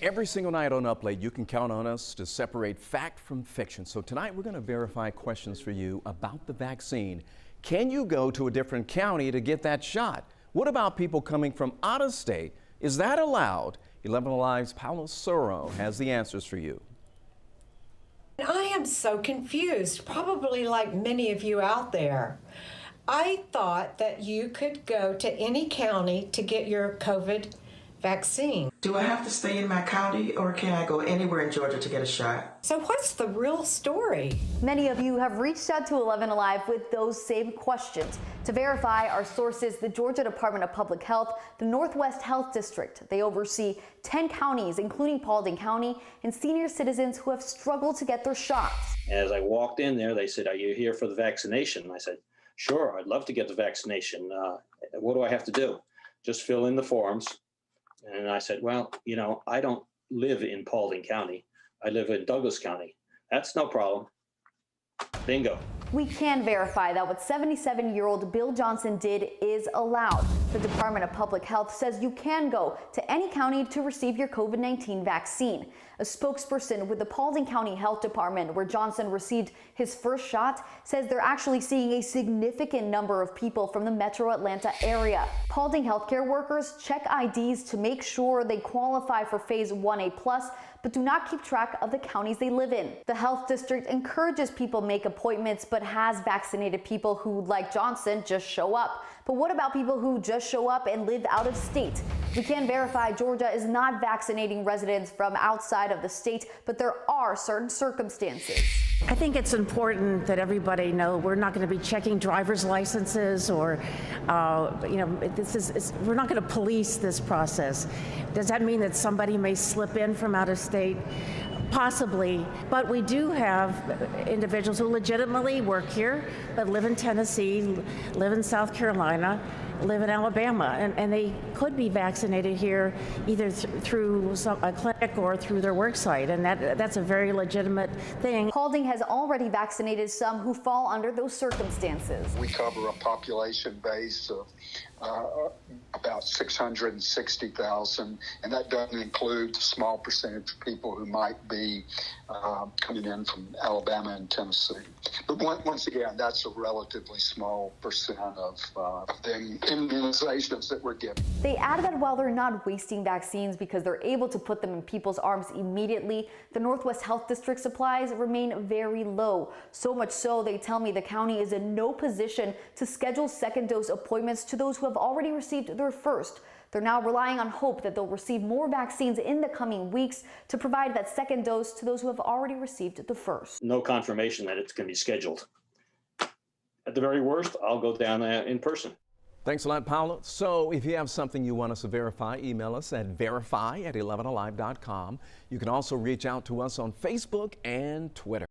Every single night on Up Late, you can count on us to separate fact from fiction. So tonight, we're going to verify questions for you about the vaccine. Can you go to a different county to get that shot? What about people coming from out of state? Is that allowed? 11 Alive's Paula Soro has the answers for you. I am so confused, probably like many of you out there. I thought that you could go to any county to get your COVID vaccine. Do I have to stay in my county, or can I go anywhere in Georgia to get a shot? So what's the real story? Many of you have reached out to 11 Alive with those same questions. To verify our sources, the Georgia Department of Public Health, the Northwest Health District. They oversee 10 counties, including Paulding County, and senior citizens who have struggled to get their shots. As I walked in there, they said, "Are you here for the vaccination?" I said, "Sure, I'd love to get the vaccination. What do I have to do?" "Just fill in the forms." And I said, "Well, you know, I don't live in Paulding County. I live in Douglas County." "That's no problem." Bingo. We can verify that what 77-year-old Bill Johnson did is allowed. The Department of Public Health says you can go to any county to receive your COVID-19 vaccine. A spokesperson with the Paulding County Health Department, where Johnson received his first shot, says they're actually seeing a significant number of people from the metro Atlanta area. Paulding healthcare workers check IDs to make sure they qualify for Phase 1A+, but do not keep track of the counties they live in. The health district encourages people make appointments, but has vaccinated people who, like Johnson, just show up. But what about people who just show up and live out of state? We can verify Georgia is not vaccinating residents from outside of the state, but there are certain circumstances. I think it's important that everybody know we're not going to be checking driver's licenses or, we're not going to police this process. Does that mean that somebody may slip in from out of state? Possibly, but we do have individuals who legitimately work here, but live in Tennessee, live in South Carolina, live in Alabama, and they could be vaccinated here either through a clinic or through their work site, and that's a very legitimate thing. Paulding has already vaccinated some who fall under those circumstances. We cover a population base of about 660,000, and that doesn't include the small percentage of people who might be coming in from Alabama and Tennessee. But once again, that's a relatively small percent of the immunizations that we're giving. They add that while they're not wasting vaccines because they're able to put them in people's arms immediately, the Northwest Health District supplies remain very low. So much so, they tell me the county is in no position to schedule second dose appointments to those who have already received their first. They're now relying on hope that they'll receive more vaccines in the coming weeks to provide that second dose to those who have already received the first. No confirmation that it's going to be scheduled. At the very worst, I'll go down in person. Thanks a lot, Paula. So if you have something you want us to verify, email us at verify@11alive.com. You can also reach out to us on Facebook and Twitter.